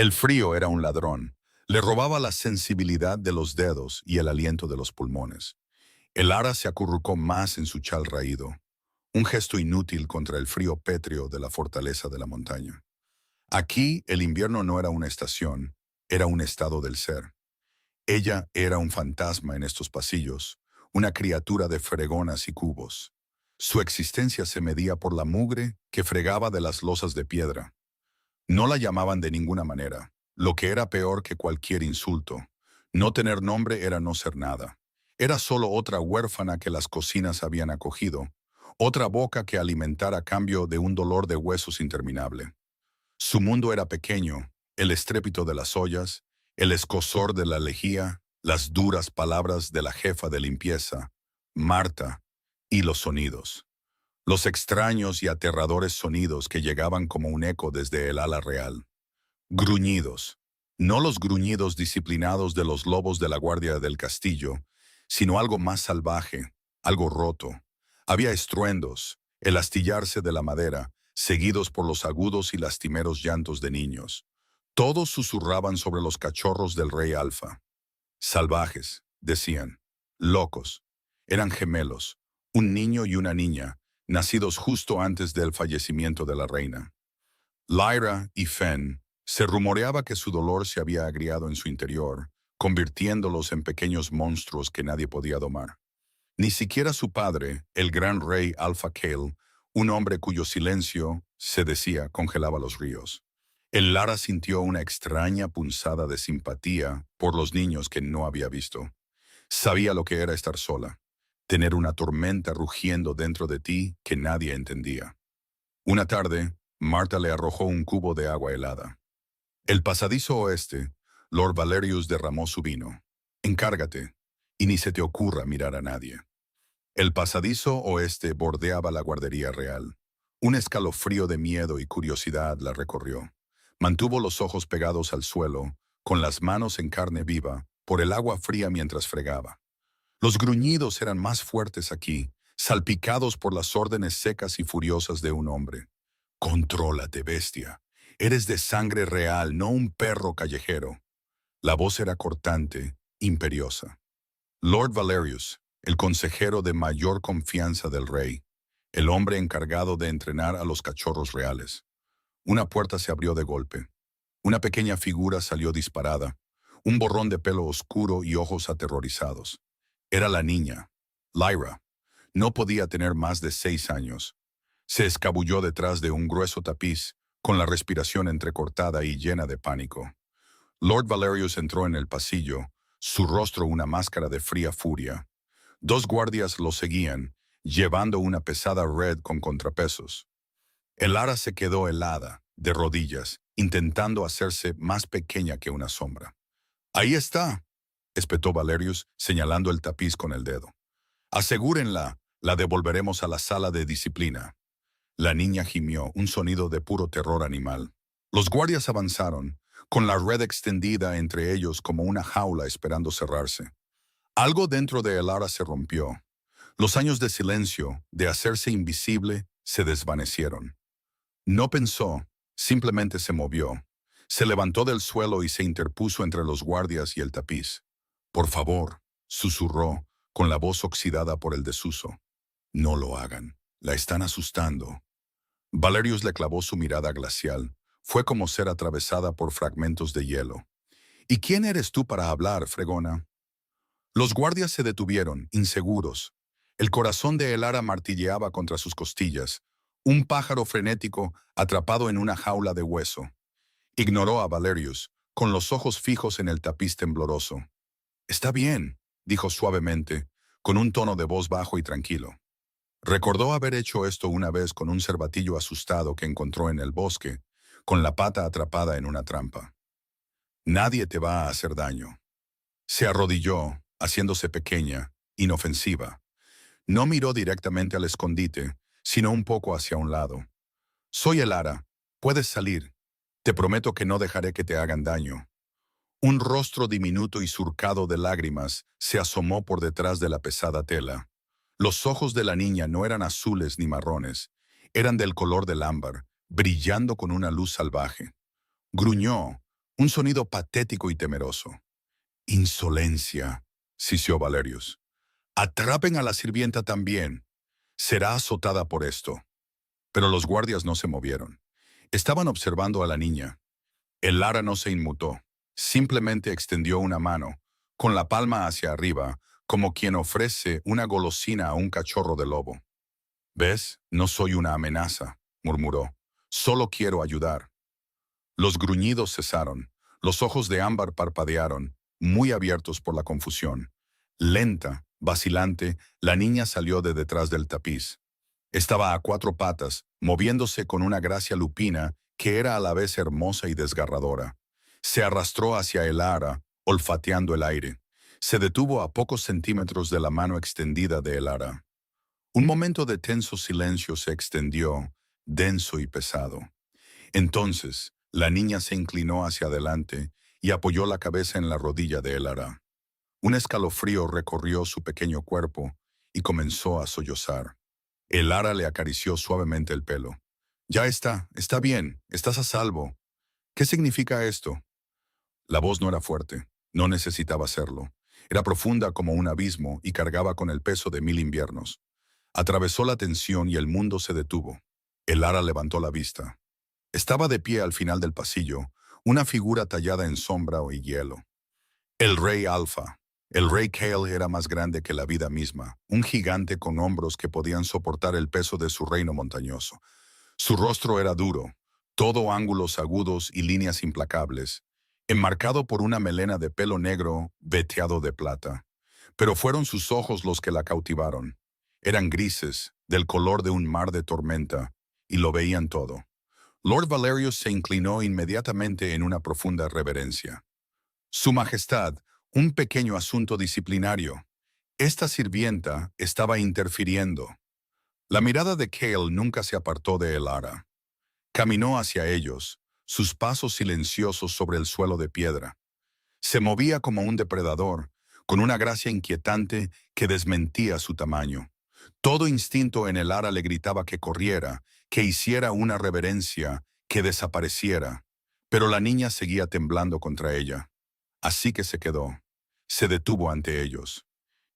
El frío era un ladrón. Le robaba la sensibilidad de los dedos y el aliento de los pulmones. El ara se acurrucó más en su chal raído, un gesto inútil contra el frío pétreo de la fortaleza de la montaña. Aquí el invierno no era una estación, era un estado del ser. Ella era un fantasma en estos pasillos, una criatura de fregonas y cubos. Su existencia se medía por la mugre que fregaba de las losas de piedra. No la llamaban de ninguna manera, lo que era peor que cualquier insulto. No tener nombre era no ser nada. Era solo otra huérfana que las cocinas habían acogido, otra boca que alimentar a cambio de un dolor de huesos interminable. Su mundo era pequeño, el estrépito de las ollas, el escozor de la lejía, las duras palabras de la jefa de limpieza, Marta, y los sonidos. Los extraños y aterradores sonidos que llegaban como un eco desde el ala real. Gruñidos. No los gruñidos disciplinados de los lobos de la guardia del castillo, sino algo más salvaje, algo roto. Había estruendos, el astillarse de la madera, seguidos por los agudos y lastimeros llantos de niños. Todos susurraban sobre los cachorros del rey Alfa. Salvajes, decían. Locos. Eran gemelos, un niño y una niña, nacidos justo antes del fallecimiento de la reina. Lyra y Fen, se rumoreaba que su dolor se había agriado en su interior, convirtiéndolos en pequeños monstruos que nadie podía domar. Ni siquiera su padre, el gran rey Alpha Kale, un hombre cuyo silencio, se decía, congelaba los ríos. El Lara sintió una extraña punzada de simpatía por los niños que no había visto. Sabía lo que era estar sola, tener una tormenta rugiendo dentro de ti que nadie entendía. Una tarde, Marta le arrojó un cubo de agua helada. El pasadizo oeste, Lord Valerius derramó su vino. Encárgate, y ni se te ocurra mirar a nadie. El pasadizo oeste bordeaba la guardería real. Un escalofrío de miedo y curiosidad la recorrió. Mantuvo los ojos pegados al suelo, con las manos en carne viva, por el agua fría mientras fregaba. Los gruñidos eran más fuertes aquí, salpicados por las órdenes secas y furiosas de un hombre. «Contrólate, bestia. Eres de sangre real, no un perro callejero». La voz era cortante, imperiosa. Lord Valerius, el consejero de mayor confianza del rey, el hombre encargado de entrenar a los cachorros reales. Una puerta se abrió de golpe. Una pequeña figura salió disparada, un borrón de pelo oscuro y ojos aterrorizados. Era la niña, Lyra. No podía tener más de 6 años. Se escabulló detrás de un grueso tapiz, con la respiración entrecortada y llena de pánico. Lord Valerius entró en el pasillo, su rostro una máscara de fría furia. 2 guardias lo seguían, llevando una pesada red con contrapesos. El ara se quedó helada, de rodillas, intentando hacerse más pequeña que una sombra. «Ahí está», espetó Valerius, señalando el tapiz con el dedo. «Asegúrenla, la devolveremos a la sala de disciplina». La niña gimió, un sonido de puro terror animal. Los guardias avanzaron, con la red extendida entre ellos como una jaula esperando cerrarse. Algo dentro de el ara se rompió. Los años de silencio, de hacerse invisible, se desvanecieron. No pensó, simplemente se movió. Se levantó del suelo y se interpuso entre los guardias y el tapiz. «Por favor», susurró, con la voz oxidada por el desuso. «No lo hagan. La están asustando». Valerius le clavó su mirada glacial. Fue como ser atravesada por fragmentos de hielo. «¿Y quién eres tú para hablar, fregona?» Los guardias se detuvieron, inseguros. El corazón de el ara martilleaba contra sus costillas. Un pájaro frenético atrapado en una jaula de hueso. Ignoró a Valerius, con los ojos fijos en el tapiz tembloroso. «Está bien», dijo suavemente, con un tono de voz bajo y tranquilo. Recordó haber hecho esto una vez con un cervatillo asustado que encontró en el bosque, con la pata atrapada en una trampa. «Nadie te va a hacer daño». Se arrodilló, haciéndose pequeña, inofensiva. No miró directamente al escondite, sino un poco hacia un lado. «Soy el ara. Puedes salir. Te prometo que no dejaré que te hagan daño». Un rostro diminuto y surcado de lágrimas se asomó por detrás de la pesada tela. Los ojos de la niña no eran azules ni marrones, eran del color del ámbar, brillando con una luz salvaje. Gruñó, Un sonido patético y temeroso. Insolencia, sisió Valerius. Atrapen a la sirvienta también. Será azotada por esto. Pero los guardias no se movieron. Estaban observando a la niña. El Lara no se inmutó. Simplemente extendió una mano, con la palma hacia arriba, como quien ofrece una golosina a un cachorro de lobo. «¿Ves? No soy una amenaza», murmuró. «Solo quiero ayudar». Los gruñidos cesaron. Los ojos de Ámbar parpadearon, muy abiertos por la confusión. Lenta, vacilante, la niña salió de detrás del tapiz. Estaba a cuatro patas, moviéndose con una gracia lupina que era a la vez hermosa y desgarradora. Se arrastró hacia el Lara, olfateando el aire. Se detuvo a pocos centímetros de la mano extendida de el Lara. Un momento de tenso silencio se extendió, denso y pesado. Entonces, la niña se inclinó hacia adelante y apoyó la cabeza en la rodilla de el Lara. Un escalofrío recorrió su pequeño cuerpo y comenzó a sollozar. El Lara le acarició suavemente el pelo. «Ya está bien, estás a salvo». «¿Qué significa esto?» La voz no era fuerte, no necesitaba serlo. Era profunda como un abismo y cargaba con el peso de 1000 inviernos. Atravesó la tensión y el mundo se detuvo. El Lara levantó la vista. Estaba de pie al final del pasillo, una figura tallada en sombra y hielo. El rey Alfa. El rey Kale era más grande que la vida misma, un gigante con hombros que podían soportar el peso de su reino montañoso. Su rostro era duro, todo ángulos agudos y líneas implacables, enmarcado por una melena de pelo negro veteado de plata. Pero fueron sus ojos los que la cautivaron. Eran grises, del color de un mar de tormenta, y lo veían todo. Lord Valerius se inclinó inmediatamente en una profunda reverencia. «Su Majestad, un pequeño asunto disciplinario. Esta sirvienta estaba interfiriendo». La mirada de Kale nunca se apartó de el Lara. Caminó hacia ellos, sus pasos silenciosos sobre el suelo de piedra. Se movía como un depredador, con una gracia inquietante que desmentía su tamaño. Todo instinto en el Lara le gritaba que corriera, que hiciera una reverencia, que desapareciera. Pero la niña seguía temblando contra ella. Así que se quedó. Se detuvo ante ellos.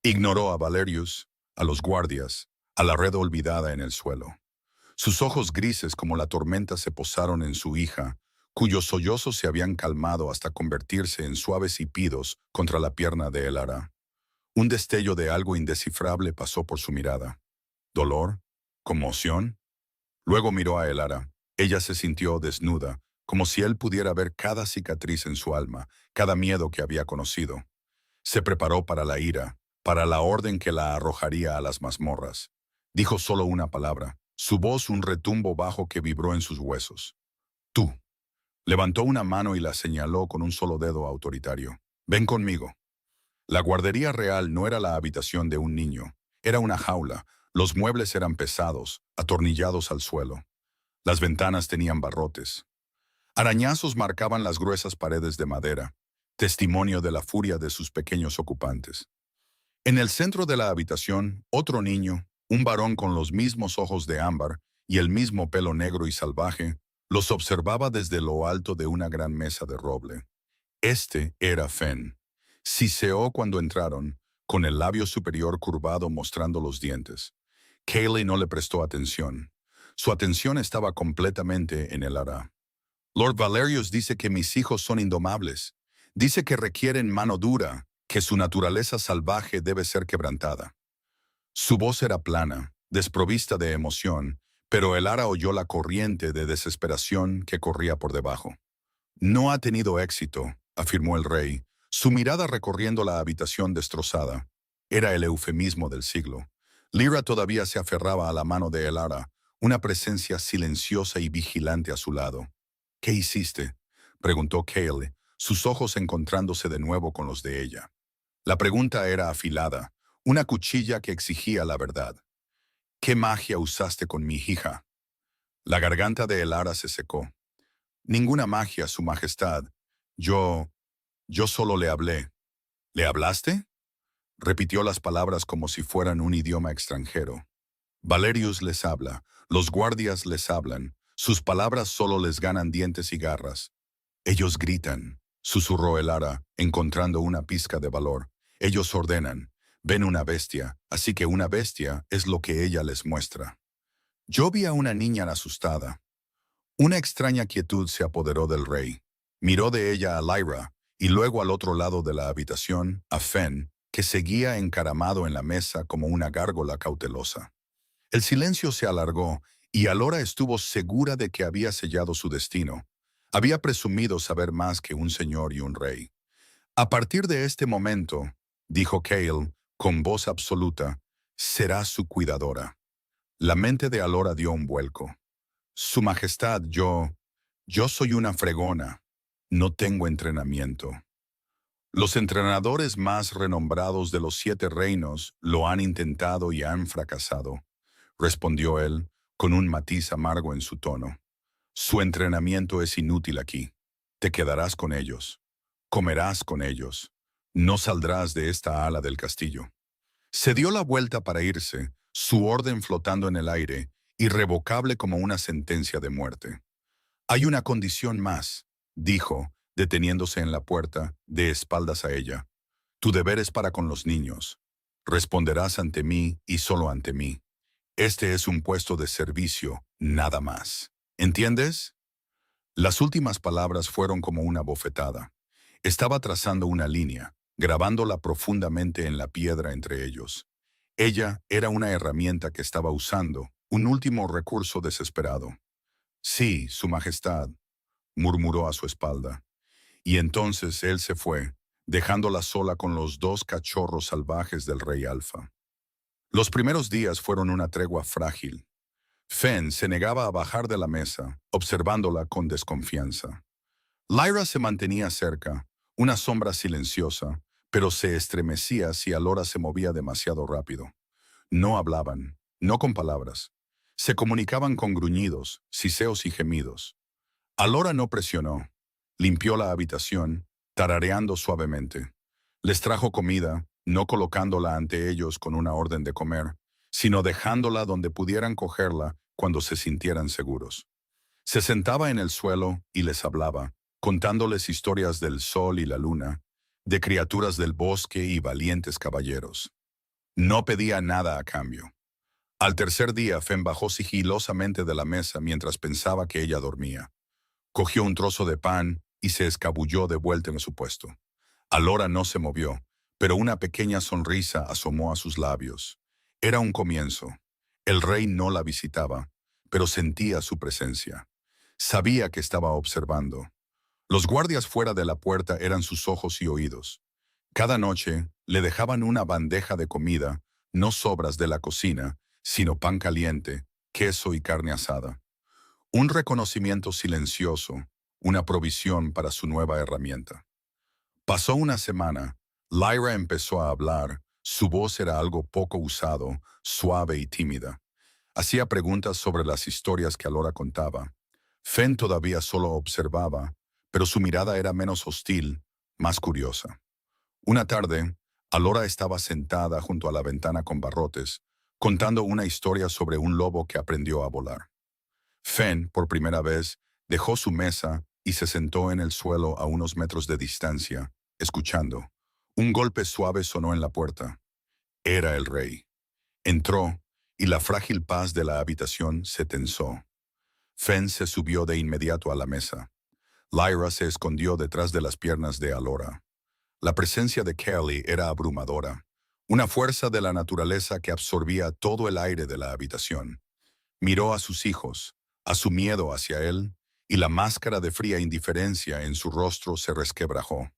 Ignoró a Valerius, a los guardias, a la red olvidada en el suelo. Sus ojos grises como la tormenta se posaron en su hija, cuyos sollozos se habían calmado hasta convertirse en suaves hipidos contra la pierna de el Lara. Un destello de algo indescifrable pasó por su mirada. ¿Dolor? ¿Conmoción? Luego miró a el Lara. Ella se sintió desnuda, como si él pudiera ver cada cicatriz en su alma, cada miedo que había conocido. Se preparó para la ira, para la orden que la arrojaría a las mazmorras. Dijo solo una palabra, su voz un retumbo bajo que vibró en sus huesos. «Tú». Levantó una mano y la señaló con un solo dedo autoritario. «Ven conmigo». La guardería real no era la habitación de un niño, era una jaula. Los muebles eran pesados, atornillados al suelo. Las ventanas tenían barrotes. Arañazos marcaban las gruesas paredes de madera, testimonio de la furia de sus pequeños ocupantes. En el centro de la habitación, otro niño, un varón con los mismos ojos de ámbar y el mismo pelo negro y salvaje, los observaba desde lo alto de una gran mesa de roble. Este era Fen. Siseó cuando entraron, con el labio superior curvado mostrando los dientes. Kayleigh no le prestó atención. Su atención estaba completamente en el Lara. «Lord Valerius dice que mis hijos son indomables. Dice que requieren mano dura, que su naturaleza salvaje debe ser quebrantada». Su voz era plana, desprovista de emoción, pero el Lara oyó la corriente de desesperación que corría por debajo. «No ha tenido éxito», afirmó el rey, su mirada recorriendo la habitación destrozada. Era el eufemismo del siglo. Lyra todavía se aferraba a la mano de el Lara, una presencia silenciosa y vigilante a su lado. «¿Qué hiciste?», preguntó Kale, sus ojos encontrándose de nuevo con los de ella. La pregunta era afilada, una cuchilla que exigía la verdad. «¿Qué magia usaste con mi hija?». La garganta de el Lara se secó. «Ninguna magia, Su Majestad. Yo solo le hablé». «¿Le hablaste?». Repitió las palabras como si fueran un idioma extranjero. «Valerius les habla, los guardias les hablan, sus palabras solo les ganan dientes y garras». Ellos gritan, susurró el ara, encontrando una pizca de valor. Ellos ordenan, ven una bestia, así que una bestia es lo que ella les muestra. Yo vi a una niña asustada. Una extraña quietud se apoderó del rey. Miró de ella a Lyra, y luego al otro lado de la habitación, a Fen, que seguía encaramado en la mesa como una gárgola cautelosa. El silencio se alargó, y Alora estuvo segura de que había sellado su destino. Había presumido saber más que un señor y un rey. A partir de este momento, dijo Cale, con voz absoluta, será su cuidadora. La mente de Alora dio un vuelco. Su Majestad, yo soy una fregona. No tengo entrenamiento. Los entrenadores más renombrados de los 7 reinos lo han intentado y han fracasado, respondió él, con un matiz amargo en su tono. Su entrenamiento es inútil aquí. Te quedarás con ellos. Comerás con ellos. No saldrás de esta ala del castillo. Se dio la vuelta para irse, su orden flotando en el aire, irrevocable como una sentencia de muerte. Hay una condición más, dijo, deteniéndose en la puerta, de espaldas a ella. Tu deber es para con los niños. Responderás ante mí y solo ante mí. Este es un puesto de servicio, nada más. ¿Entiendes? Las últimas palabras fueron como una bofetada. Estaba trazando una línea, grabándola profundamente en la piedra entre ellos. Ella era una herramienta que estaba usando, un último recurso desesperado. Sí, Su Majestad, murmuró a su espalda. Y entonces él se fue, dejándola sola con los 2 cachorros salvajes del rey Alfa. Los primeros días fueron una tregua frágil. Fen se negaba a bajar de la mesa, observándola con desconfianza. Lyra se mantenía cerca, una sombra silenciosa, pero se estremecía si Alora se movía demasiado rápido. No hablaban, no con palabras. Se comunicaban con gruñidos, siseos y gemidos. Alora no presionó. Limpió la habitación, tarareando suavemente. Les trajo comida, no colocándola ante ellos con una orden de comer, sino dejándola donde pudieran cogerla cuando se sintieran seguros. Se sentaba en el suelo y les hablaba, contándoles historias del sol y la luna, de criaturas del bosque y valientes caballeros. No pedía nada a cambio. Al tercer día, Fen bajó sigilosamente de la mesa mientras pensaba que ella dormía. Cogió un trozo de pan y se escabulló de vuelta en su puesto. Alora no se movió, pero una pequeña sonrisa asomó a sus labios. Era un comienzo. El rey no la visitaba, pero sentía su presencia. Sabía que estaba observando. Los guardias fuera de la puerta eran sus ojos y oídos. Cada noche le dejaban una bandeja de comida, no sobras de la cocina, sino pan caliente, queso y carne asada. Un reconocimiento silencioso, una provisión para su nueva herramienta. Pasó una semana. Lyra empezó a hablar. Su voz era algo poco usado, suave y tímida. Hacía preguntas sobre las historias que Alora contaba. Fen todavía solo observaba, pero su mirada era menos hostil, más curiosa. Una tarde, Alora estaba sentada junto a la ventana con barrotes, contando una historia sobre un lobo que aprendió a volar. Fen, por primera vez, dejó su mesa y se sentó en el suelo a unos metros de distancia, escuchando. Un golpe suave sonó en la puerta. Era el rey. Entró, y la frágil paz de la habitación se tensó. Fen se subió de inmediato a la mesa. Lyra se escondió detrás de las piernas de Alora. La presencia de Kelly era abrumadora, una fuerza de la naturaleza que absorbía todo el aire de la habitación. Miró a sus hijos, a su miedo hacia él, y la máscara de fría indiferencia en su rostro se resquebrajó.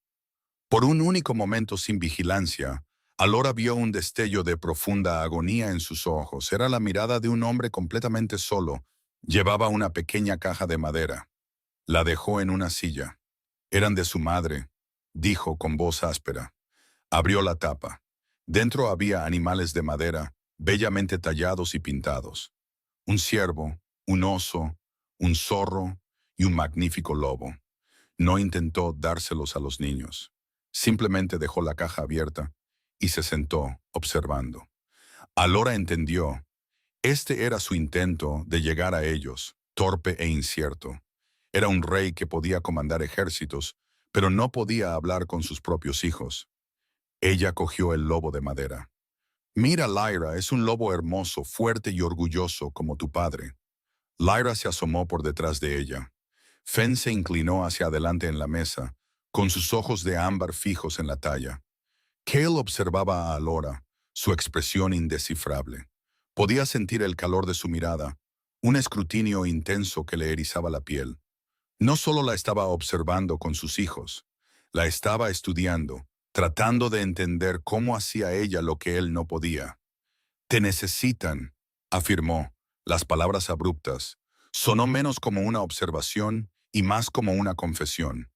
Por un único momento sin vigilancia, Alora vio un destello de profunda agonía en sus ojos. Era la mirada de un hombre completamente solo. Llevaba una pequeña caja de madera. La dejó en una silla. Eran de su madre, dijo con voz áspera. Abrió la tapa. Dentro había animales de madera, bellamente tallados y pintados. Un ciervo, un oso, un zorro y un magnífico lobo. No intentó dárselos a los niños. Simplemente dejó la caja abierta y se sentó, observando. Alora entendió. Este era su intento de llegar a ellos, torpe e incierto. Era un rey que podía comandar ejércitos, pero no podía hablar con sus propios hijos. Ella cogió el lobo de madera. Mira, Lyra, es un lobo hermoso, fuerte y orgulloso como tu padre. Lyra se asomó por detrás de ella. Fen se inclinó hacia adelante en la mesa, con sus ojos de ámbar fijos en la talla. Cale observaba a Alora, su expresión indescifrable. Podía sentir el calor de su mirada, un escrutinio intenso que le erizaba la piel. No solo la estaba observando con sus hijos, la estaba estudiando, tratando de entender cómo hacía ella lo que él no podía. Te necesitan, afirmó, las palabras abruptas. Sonó menos como una observación y más como una confesión.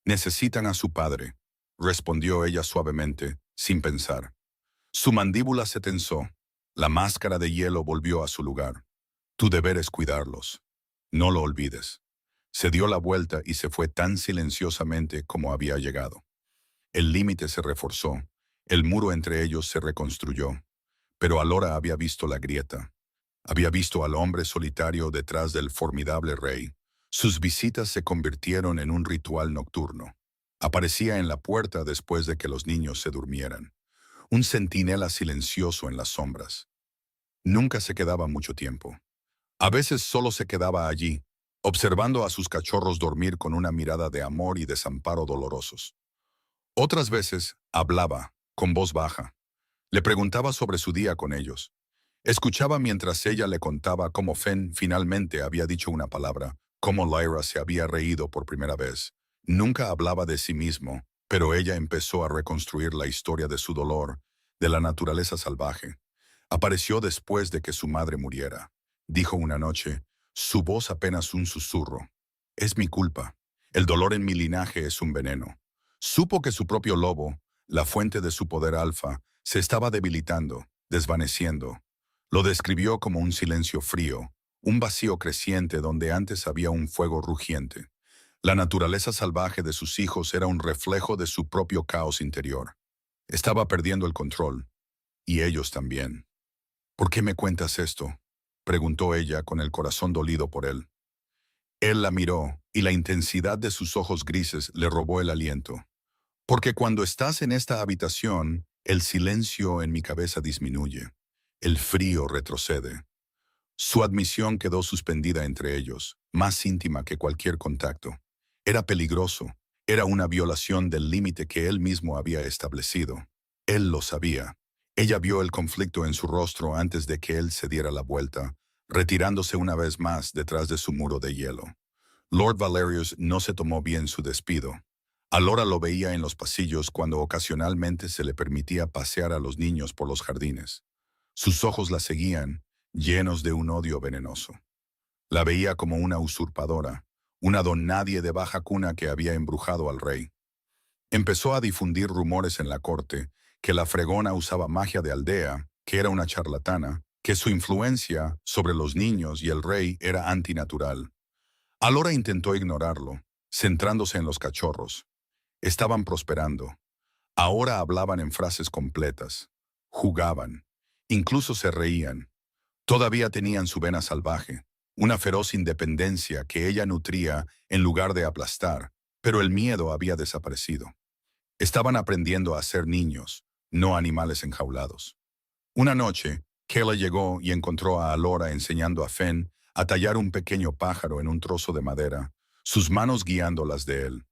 Necesitan a su padre, respondió ella suavemente, sin pensar. Su mandíbula se tensó. La máscara de hielo volvió a su lugar. Tu deber es cuidarlos. No lo olvides. Se dio la vuelta y se fue tan silenciosamente como había llegado. El límite se reforzó. El muro entre ellos se reconstruyó. Pero Alora había visto la grieta. Había visto al hombre solitario detrás del formidable rey. Sus visitas se convirtieron en un ritual nocturno. Aparecía en la puerta después de que los niños se durmieran. Un centinela silencioso en las sombras. Nunca se quedaba mucho tiempo. A veces solo se quedaba allí, observando a sus cachorros dormir con una mirada de amor y desamparo dolorosos. Otras veces hablaba, con voz baja. Le preguntaba sobre su día con ellos. Escuchaba mientras ella le contaba cómo Fen finalmente había dicho una palabra, cómo Lyra se había reído por primera vez. Nunca hablaba de sí mismo, pero ella empezó a reconstruir la historia de su dolor, de la naturaleza salvaje. Apareció después de que su madre muriera. Dijo una noche, su voz apenas un susurro. Es mi culpa. El dolor en mi linaje es un veneno. Supo que su propio lobo, la fuente de su poder alfa, se estaba debilitando, desvaneciendo. Lo describió como un silencio frío, un vacío creciente donde antes había un fuego rugiente. La naturaleza salvaje de sus hijos era un reflejo de su propio caos interior. Estaba perdiendo el control, y ellos también. ¿Por qué me cuentas esto?, preguntó ella con el corazón dolido por él. Él la miró, y la intensidad de sus ojos grises le robó el aliento. Porque cuando estás en esta habitación, el silencio en mi cabeza disminuye. El frío retrocede. Su admisión quedó suspendida entre ellos, más íntima que cualquier contacto. Era peligroso. Era una violación del límite que él mismo había establecido. Él lo sabía. Ella vio el conflicto en su rostro antes de que él se diera la vuelta, retirándose una vez más detrás de su muro de hielo. Lord Valerius no se tomó bien su despido. Alora lo veía en los pasillos cuando ocasionalmente se le permitía pasear a los niños por los jardines. Sus ojos la seguían, llenos de un odio venenoso. La veía como una usurpadora, una don-nadie de baja cuna que había embrujado al rey. Empezó a difundir rumores en la corte, que la fregona usaba magia de aldea, que era una charlatana, que su influencia sobre los niños y el rey era antinatural. Alora intentó ignorarlo, centrándose en los cachorros. Estaban prosperando. Ahora hablaban en frases completas. Jugaban. Incluso se reían. Todavía tenían su vena salvaje, una feroz independencia que ella nutría en lugar de aplastar, pero el miedo había desaparecido. Estaban aprendiendo a ser niños, no animales enjaulados. Una noche, Kayla llegó y encontró a Alora enseñando a Fen a tallar un pequeño pájaro en un trozo de madera, sus manos guiando las de él.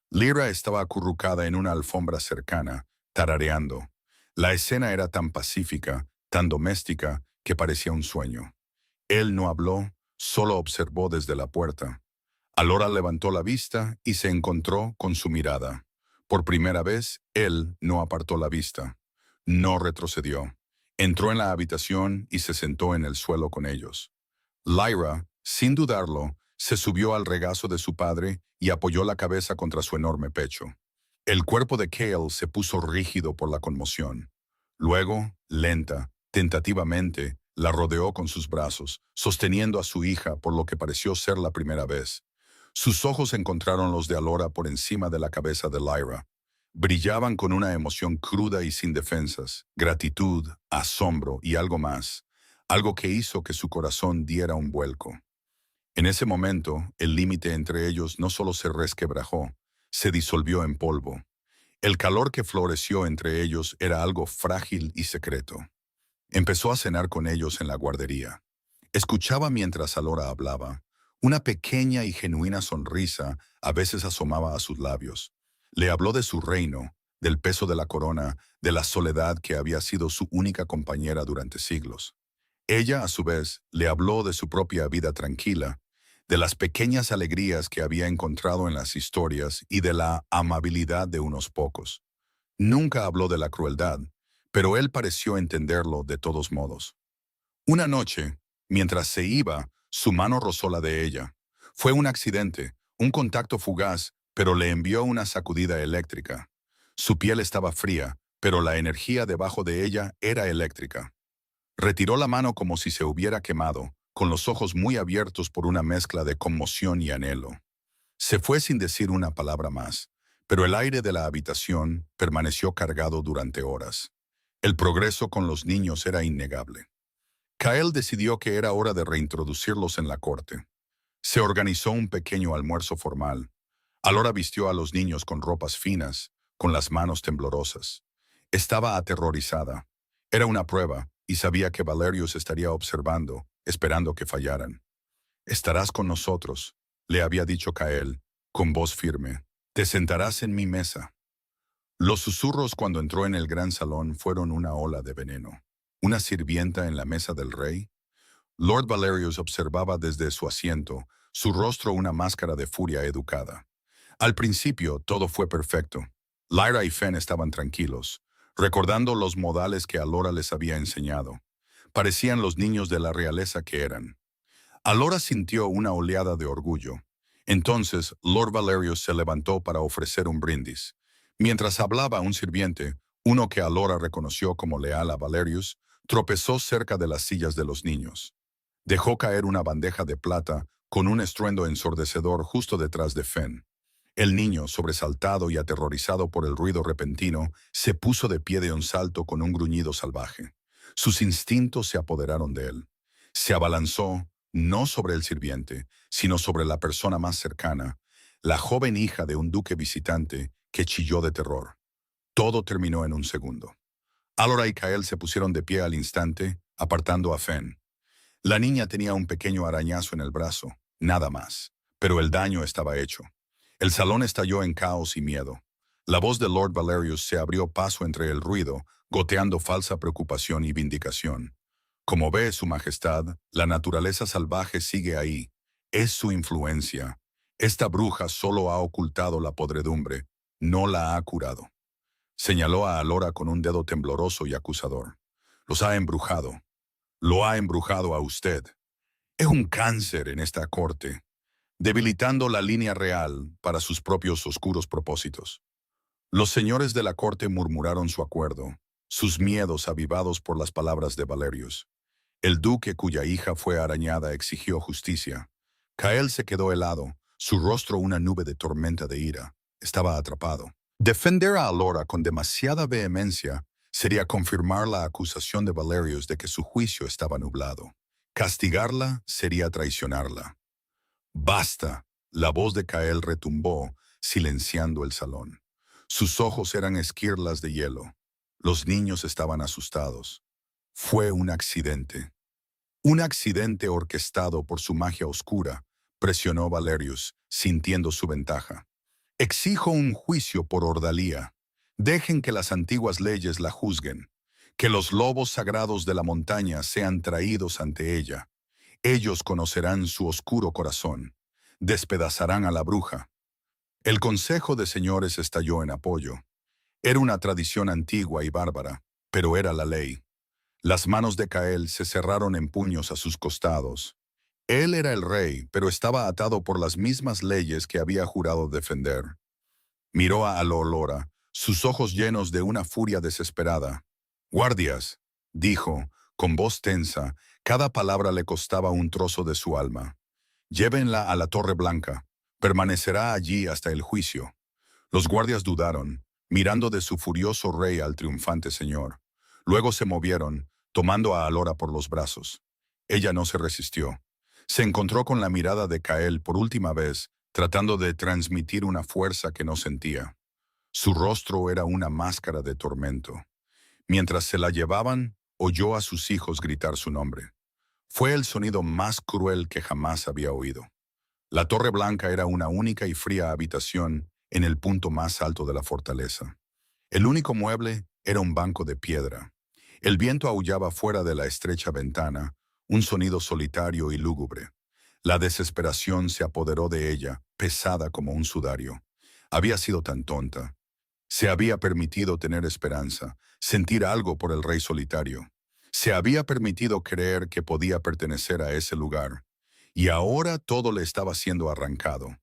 Lyra estaba acurrucada en una alfombra cercana, tarareando. La escena era tan pacífica, tan doméstica, que parecía un sueño. Él no habló, solo observó desde la puerta. Alora levantó la vista y se encontró con su mirada. Por primera vez, él no apartó la vista. No retrocedió. Entró en la habitación y se sentó en el suelo con ellos. Lyra, sin dudarlo, se subió al regazo de su padre y apoyó la cabeza contra su enorme pecho. El cuerpo de Cale se puso rígido por la conmoción. Luego, lenta, tentativamente, la rodeó con sus brazos, sosteniendo a su hija por lo que pareció ser la primera vez. Sus ojos encontraron los de Alora por encima de la cabeza de Lyra. Brillaban con una emoción cruda y sin defensas, gratitud, asombro y algo más, algo que hizo que su corazón diera un vuelco. En ese momento, el límite entre ellos no solo se resquebrajó, se disolvió en polvo. El calor que floreció entre ellos era algo frágil y secreto. Empezó a cenar con ellos en la guardería. Escuchaba mientras Alora hablaba. Una pequeña y genuina sonrisa a veces asomaba a sus labios. Le habló de su reino, del peso de la corona, de la soledad que había sido su única compañera durante siglos. Ella, a su vez, le habló de su propia vida tranquila, de las pequeñas alegrías que había encontrado en las historias y de la amabilidad de unos pocos. Nunca habló de la crueldad, pero él pareció entenderlo de todos modos. Una noche, mientras se iba, su mano rozó la de ella. Fue un accidente, un contacto fugaz, pero le envió una sacudida eléctrica. Su piel estaba fría, pero la energía debajo de ella era eléctrica. Retiró la mano como si se hubiera quemado, con los ojos muy abiertos por una mezcla de conmoción y anhelo. Se fue sin decir una palabra más, pero el aire de la habitación permaneció cargado durante horas. El progreso con los niños era innegable. Kael decidió que era hora de reintroducirlos en la corte. Se organizó un pequeño almuerzo formal. Alora vistió a los niños con ropas finas, con las manos temblorosas. Estaba aterrorizada. Era una prueba, y sabía que Valerius estaría observando, esperando que fallaran. «Estarás con nosotros», le había dicho Kael, con voz firme. «Te sentarás en mi mesa». Los susurros cuando entró en el gran salón fueron una ola de veneno. ¿Una sirvienta en la mesa del rey? Lord Valerius observaba desde su asiento, su rostro una máscara de furia educada. Al principio todo fue perfecto. Lyra y Fen estaban tranquilos, recordando los modales que Alora les había enseñado. Parecían los niños de la realeza que eran. Alora sintió una oleada de orgullo. Entonces Lord Valerius se levantó para ofrecer un brindis. Mientras hablaba un sirviente, uno que Alora reconoció como leal a Valerius, tropezó cerca de las sillas de los niños. Dejó caer una bandeja de plata con un estruendo ensordecedor justo detrás de Fen. El niño, sobresaltado y aterrorizado por el ruido repentino, se puso de pie de un salto con un gruñido salvaje. Sus instintos se apoderaron de él. Se abalanzó, no sobre el sirviente, sino sobre la persona más cercana, la joven hija de un duque visitante que chilló de terror. Todo terminó en un segundo. Alora y Kael se pusieron de pie al instante, apartando a Fen. La niña tenía un pequeño arañazo en el brazo, nada más, pero el daño estaba hecho. El salón estalló en caos y miedo. La voz de Lord Valerius se abrió paso entre el ruido, goteando falsa preocupación y vindicación. Como ve Su Majestad, la naturaleza salvaje sigue ahí. Es su influencia. Esta bruja solo ha ocultado la podredumbre, no la ha curado. Señaló a Alora con un dedo tembloroso y acusador. Los ha embrujado. Lo ha embrujado a usted. Es un cáncer en esta corte, debilitando la línea real para sus propios oscuros propósitos. Los señores de la corte murmuraron su acuerdo, sus miedos avivados por las palabras de Valerius. El duque cuya hija fue arañada exigió justicia. Kael se quedó helado, su rostro una nube de tormenta de ira. Estaba atrapado. Defender a Alora con demasiada vehemencia sería confirmar la acusación de Valerius de que su juicio estaba nublado. Castigarla sería traicionarla. «Basta», la voz de Kael retumbó, silenciando el salón. Sus ojos eran esquirlas de hielo. Los niños estaban asustados. Fue un accidente. Un accidente orquestado por su magia oscura, presionó Valerius, sintiendo su ventaja. «Exijo un juicio por ordalía. Dejen que las antiguas leyes la juzguen. Que los lobos sagrados de la montaña sean traídos ante ella. Ellos conocerán su oscuro corazón. Despedazarán a la bruja». El Consejo de Señores estalló en apoyo. Era una tradición antigua y bárbara, pero era la ley. Las manos de Kael se cerraron en puños a sus costados. Él era el rey, pero estaba atado por las mismas leyes que había jurado defender. Miró a Alora, sus ojos llenos de una furia desesperada. «Guardias», dijo, con voz tensa, cada palabra le costaba un trozo de su alma. «Llévenla a la Torre Blanca. Permanecerá allí hasta el juicio». Los guardias dudaron, mirando de su furioso rey al triunfante señor. Luego se movieron, tomando a Alora por los brazos. Ella no se resistió. Se encontró con la mirada de Kael por última vez, tratando de transmitir una fuerza que no sentía. Su rostro era una máscara de tormento. Mientras se la llevaban, oyó a sus hijos gritar su nombre. Fue el sonido más cruel que jamás había oído. La Torre Blanca era una única y fría habitación en el punto más alto de la fortaleza. El único mueble era un banco de piedra. El viento aullaba fuera de la estrecha ventana, un sonido solitario y lúgubre. La desesperación se apoderó de ella, pesada como un sudario. Había sido tan tonta. Se había permitido tener esperanza, sentir algo por el rey solitario. Se había permitido creer que podía pertenecer a ese lugar. Y ahora todo le estaba siendo arrancado.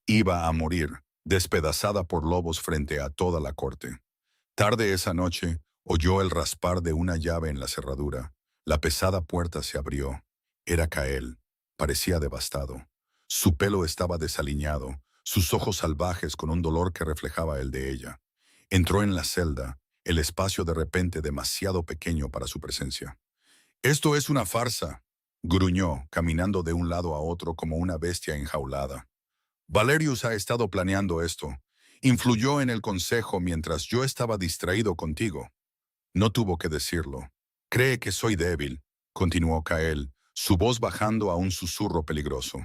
Iba a morir, despedazada por lobos frente a toda la corte. Tarde esa noche, oyó el raspar de una llave en la cerradura. La pesada puerta se abrió. Era Kael. Parecía devastado. Su pelo estaba desaliñado, sus ojos salvajes con un dolor que reflejaba el de ella. Entró en la celda, el espacio de repente demasiado pequeño para su presencia. «Esto es una farsa», gruñó, caminando de un lado a otro como una bestia enjaulada. «Valerius ha estado planeando esto. Influyó en el consejo mientras yo estaba distraído contigo». No tuvo que decirlo. «Cree que soy débil», continuó Kael, su voz bajando a un susurro peligroso.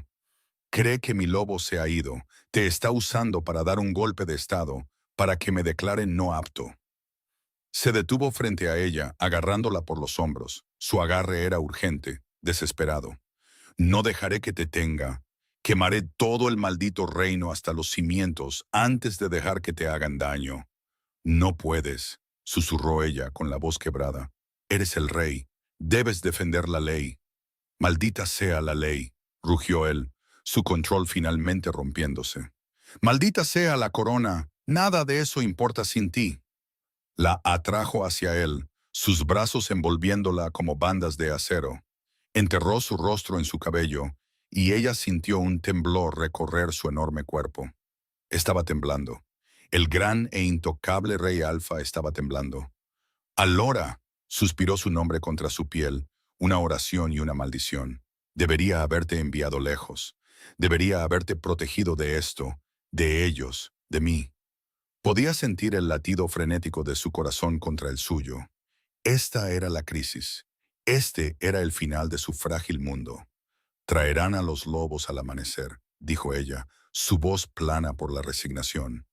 «Cree que mi lobo se ha ido, te está usando para dar un golpe de estado, para que me declaren no apto». Se detuvo frente a ella, agarrándola por los hombros. Su agarre era urgente, desesperado. «No dejaré que te tenga. Quemaré todo el maldito reino hasta los cimientos antes de dejar que te hagan daño». «No puedes», susurró ella con la voz quebrada. «Eres el rey. Debes defender la ley». «Maldita sea la ley», rugió él, su control finalmente rompiéndose. «Maldita sea la corona. Nada de eso importa sin ti». La atrajo hacia él, sus brazos envolviéndola como bandas de acero. Enterró su rostro en su cabello, y ella sintió un temblor recorrer su enorme cuerpo. Estaba temblando. El gran e intocable rey Alfa estaba temblando. «Alora», suspiró su nombre contra su piel, una oración y una maldición. «Debería haberte enviado lejos. Debería haberte protegido de esto, de ellos, de mí». Podía sentir el latido frenético de su corazón contra el suyo. Esta era la crisis. Este era el final de su frágil mundo. «Traerán a los lobos al amanecer», dijo ella, su voz plana por la resignación.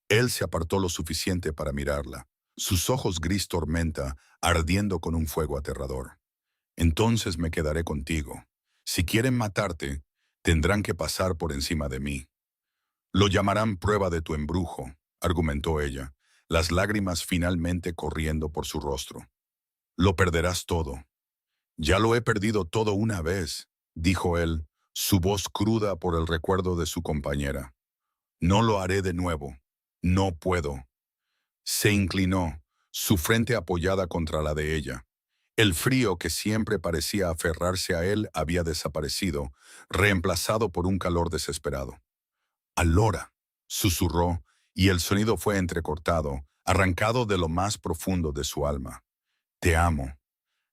Él se apartó lo suficiente para mirarla, sus ojos gris tormenta ardiendo con un fuego aterrador. «Entonces me quedaré contigo. Si quieren matarte, tendrán que pasar por encima de mí». «Lo llamarán prueba de tu embrujo», argumentó ella, las lágrimas finalmente corriendo por su rostro. «Lo perderás todo». «Ya lo he perdido todo una vez», dijo él, su voz cruda por el recuerdo de su compañera. «No lo haré de nuevo. No puedo». Se inclinó, su frente apoyada contra la de ella. El frío que siempre parecía aferrarse a él había desaparecido, reemplazado por un calor desesperado. «Alora», susurró, y el sonido fue entrecortado, arrancado de lo más profundo de su alma. «Te amo».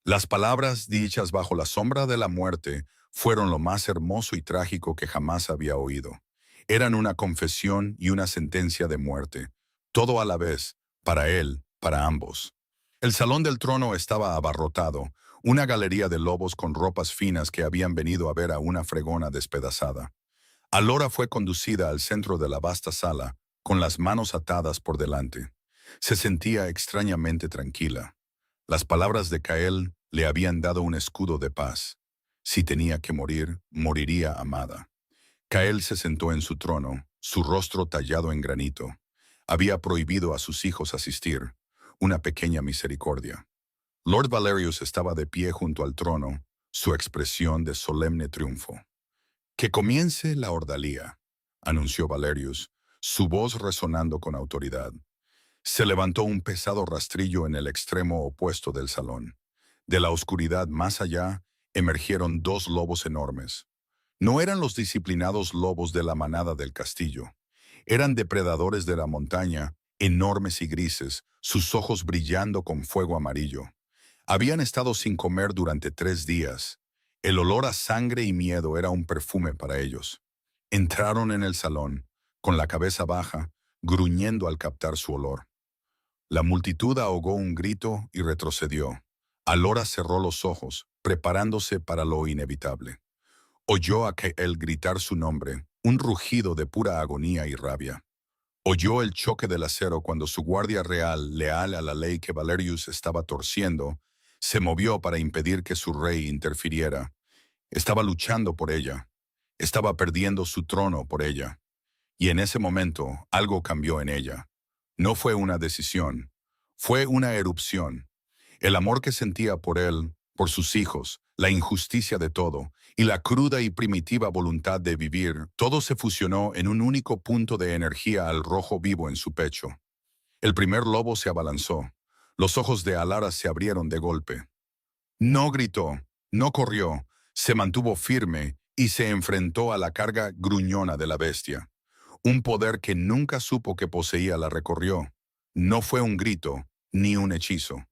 Las palabras dichas bajo la sombra de la muerte fueron lo más hermoso y trágico que jamás había oído. Eran una confesión y una sentencia de muerte, todo a la vez, para él, para ambos. El salón del trono estaba abarrotado, una galería de lobos con ropas finas que habían venido a ver a una fregona despedazada. Alora fue conducida al centro de la vasta sala, con las manos atadas por delante. Se sentía extrañamente tranquila. Las palabras de Kael le habían dado un escudo de paz. Si tenía que morir, moriría amada. Kael se sentó en su trono, su rostro tallado en granito. Había prohibido a sus hijos asistir, una pequeña misericordia. Lord Valerius estaba de pie junto al trono, su expresión de solemne triunfo. «Que comience la ordalía», anunció Valerius, su voz resonando con autoridad. Se levantó un pesado rastrillo en el extremo opuesto del salón. De la oscuridad más allá, emergieron dos lobos enormes. No eran los disciplinados lobos de la manada del castillo. Eran depredadores de la montaña, enormes y grises, sus ojos brillando con fuego amarillo. Habían estado sin comer durante 3 días. El olor a sangre y miedo era un perfume para ellos. Entraron en el salón, con la cabeza baja, gruñendo al captar su olor. La multitud ahogó un grito y retrocedió. Alora cerró los ojos, preparándose para lo inevitable. Oyó a Kael gritar su nombre, un rugido de pura agonía y rabia. Oyó el choque del acero cuando su guardia real, leal a la ley que Valerius estaba torciendo, se movió para impedir que su rey interfiriera. Estaba luchando por ella. Estaba perdiendo su trono por ella. Y en ese momento algo cambió en ella. No fue una decisión, fue una erupción. El amor que sentía por él, por sus hijos, la injusticia de todo, y la cruda y primitiva voluntad de vivir, todo se fusionó en un único punto de energía al rojo vivo en su pecho. El primer lobo se abalanzó. Los ojos de Alara se abrieron de golpe. No gritó, no corrió, se mantuvo firme y se enfrentó a la carga gruñona de la bestia. Un poder que nunca supo que poseía la recorrió. No fue un grito, ni un hechizo.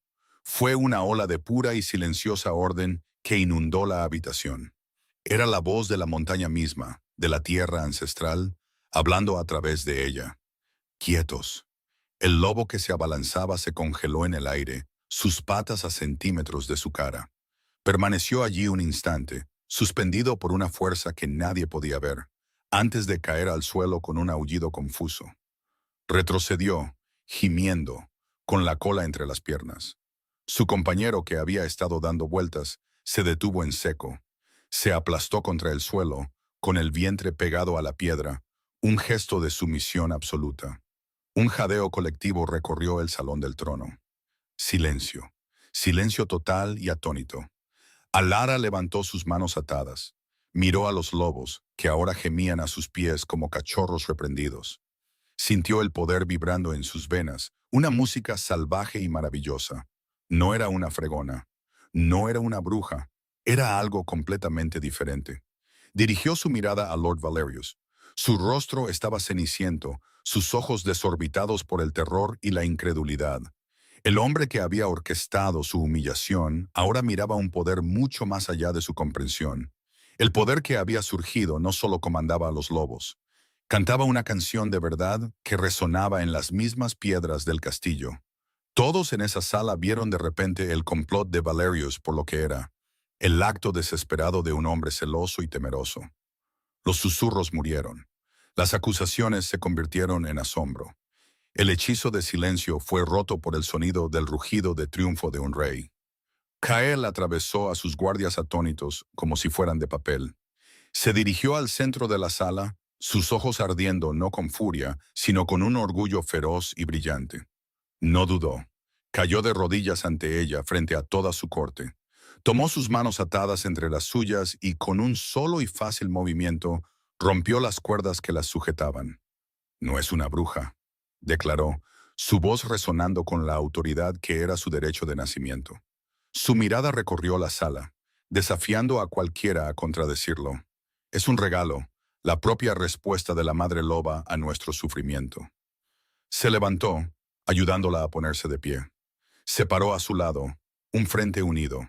Fue una ola de pura y silenciosa orden que inundó la habitación. Era la voz de la montaña misma, de la tierra ancestral, hablando a través de ella. Quietos. El lobo que se abalanzaba se congeló en el aire, sus patas a centímetros de su cara. Permaneció allí un instante, suspendido por una fuerza que nadie podía ver, antes de caer al suelo con un aullido confuso. Retrocedió, gimiendo, con la cola entre las piernas. Su compañero, que había estado dando vueltas, se detuvo en seco. Se aplastó contra el suelo, con el vientre pegado a la piedra, un gesto de sumisión absoluta. Un jadeo colectivo recorrió el salón del trono. Silencio. Silencio total y atónito. Alara levantó sus manos atadas. Miró a los lobos, que ahora gemían a sus pies como cachorros reprendidos. Sintió el poder vibrando en sus venas, una música salvaje y maravillosa. No era una fregona, no era una bruja, era algo completamente diferente. Dirigió su mirada a Lord Valerius. Su rostro estaba ceniciento, sus ojos desorbitados por el terror y la incredulidad. El hombre que había orquestado su humillación ahora miraba un poder mucho más allá de su comprensión. El poder que había surgido no solo comandaba a los lobos. Cantaba una canción de verdad que resonaba en las mismas piedras del castillo. Todos en esa sala vieron de repente el complot de Valerius por lo que era, el acto desesperado de un hombre celoso y temeroso. Los susurros murieron. Las acusaciones se convirtieron en asombro. El hechizo de silencio fue roto por el sonido del rugido de triunfo de un rey. Kael atravesó a sus guardias atónitos como si fueran de papel. Se dirigió al centro de la sala, sus ojos ardiendo no con furia, sino con un orgullo feroz y brillante. No dudó. Cayó de rodillas ante ella frente a toda su corte. Tomó sus manos atadas entre las suyas y con un solo y fácil movimiento rompió las cuerdas que las sujetaban. No es una bruja, declaró, su voz resonando con la autoridad que era su derecho de nacimiento. Su mirada recorrió la sala, desafiando a cualquiera a contradecirlo. Es un regalo, la propia respuesta de la madre loba a nuestro sufrimiento. Se levantó, ayudándola a ponerse de pie. Se paró a su lado, un frente unido.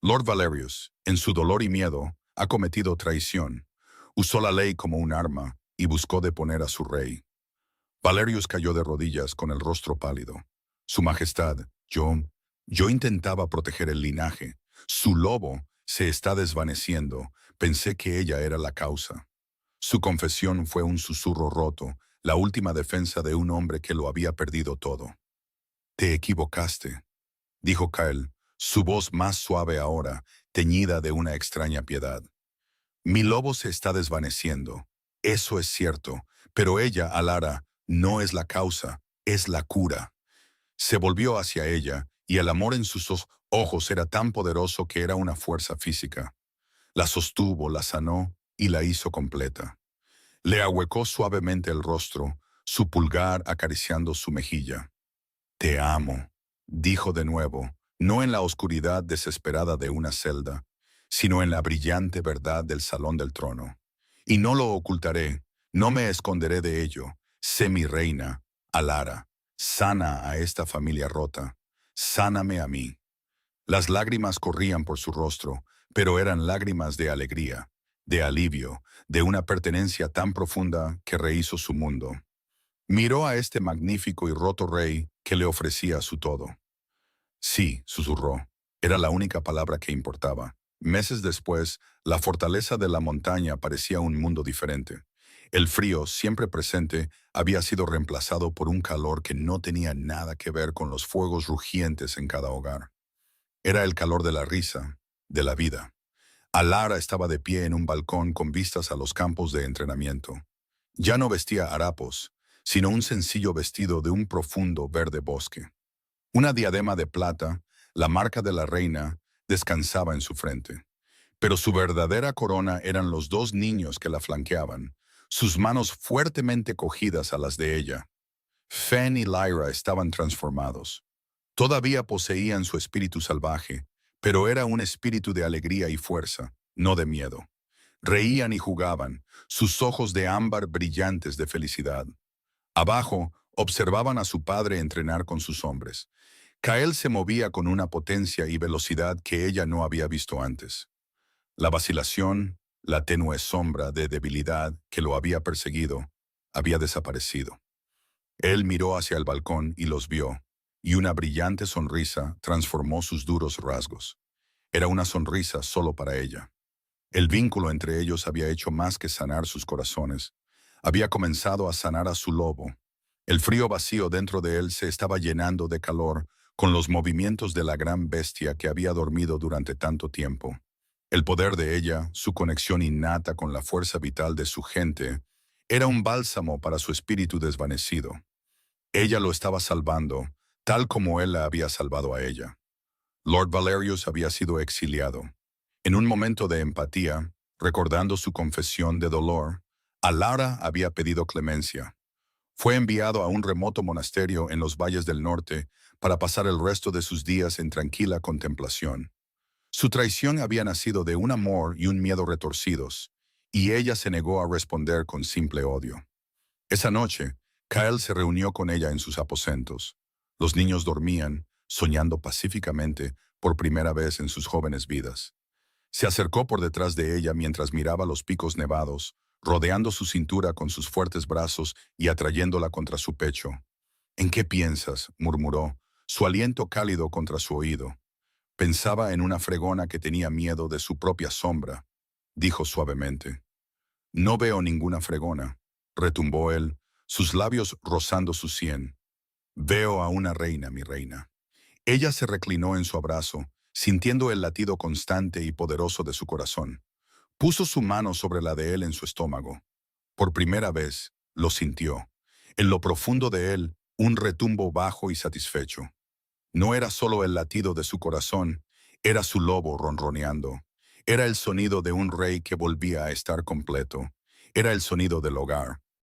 Lord Valerius, en su dolor y miedo, ha cometido traición. Usó la ley como un arma y buscó deponer a su rey. Valerius cayó de rodillas con el rostro pálido. Su Majestad, yo intentaba proteger el linaje. Su lobo se está desvaneciendo. Pensé que ella era la causa. Su confesión fue un susurro roto, la última defensa de un hombre que lo había perdido todo. Te equivocaste, dijo Kael, su voz más suave ahora, teñida de una extraña piedad. Mi lobo se está desvaneciendo. Eso es cierto, pero ella, Alara, no es la causa, es la cura. Se volvió hacia ella, y el amor en sus ojos era tan poderoso que era una fuerza física. La sostuvo, la sanó y la hizo completa. Le ahuecó suavemente el rostro, su pulgar acariciando su mejilla. Te amo, dijo de nuevo, no en la oscuridad desesperada de una celda, sino en la brillante verdad del salón del trono. Y no lo ocultaré, no me esconderé de ello. Sé mi reina, Alara, sana a esta familia rota, sáname a mí. Las lágrimas corrían por su rostro, pero eran lágrimas de alegría, de alivio, de una pertenencia tan profunda que rehizo su mundo. Miró a este magnífico y roto rey que le ofrecía su todo. Sí, susurró. Era la única palabra que importaba. Meses después, la fortaleza de la montaña parecía un mundo diferente. El frío, siempre presente, había sido reemplazado por un calor que no tenía nada que ver con los fuegos rugientes en cada hogar. Era el calor de la risa, de la vida. Alara estaba de pie en un balcón con vistas a los campos de entrenamiento. Ya no vestía harapos, sino un sencillo vestido de un profundo verde bosque. Una diadema de plata, la marca de la reina, descansaba en su frente. Pero su verdadera corona eran los dos niños que la flanqueaban, sus manos fuertemente cogidas a las de ella. Fen y Lyra estaban transformados. Todavía poseían su espíritu salvaje, pero era un espíritu de alegría y fuerza, no de miedo. Reían y jugaban, sus ojos de ámbar brillantes de felicidad. Abajo, observaban a su padre entrenar con sus hombres. Kael se movía con una potencia y velocidad que ella no había visto antes. La vacilación, la tenue sombra de debilidad que lo había perseguido, había desaparecido. Él miró hacia el balcón y los vio, y una brillante sonrisa transformó sus duros rasgos. Era una sonrisa solo para ella. El vínculo entre ellos había hecho más que sanar sus corazones. Había comenzado a sanar a su lobo. El frío vacío dentro de él se estaba llenando de calor con los movimientos de la gran bestia que había dormido durante tanto tiempo. El poder de ella, su conexión innata con la fuerza vital de su gente, era un bálsamo para su espíritu desvanecido. Ella lo estaba salvando, tal como él la había salvado a ella. Lord Valerius había sido exiliado. En un momento de empatía, recordando su confesión de dolor, Alara había pedido clemencia. Fue enviado a un remoto monasterio en los valles del norte para pasar el resto de sus días en tranquila contemplación. Su traición había nacido de un amor y un miedo retorcidos, y ella se negó a responder con simple odio. Esa noche, Kyle se reunió con ella en sus aposentos. Los niños dormían, soñando pacíficamente por primera vez en sus jóvenes vidas. Se acercó por detrás de ella mientras miraba los picos nevados, rodeando su cintura con sus fuertes brazos y atrayéndola contra su pecho. «¿En qué piensas?», murmuró, su aliento cálido contra su oído. Pensaba en una fregona que tenía miedo de su propia sombra, dijo suavemente. «No veo ninguna fregona», retumbó él, sus labios rozando su sien. «Veo a una reina, mi reina». Ella se reclinó en su abrazo, sintiendo el latido constante y poderoso de su corazón. Puso su mano sobre la de él en su estómago. Por primera vez, lo sintió. En lo profundo de él, un retumbo bajo y satisfecho. No era solo el latido de su corazón, era su lobo ronroneando. Era el sonido de un rey que volvía a estar completo. Era el sonido del hogar,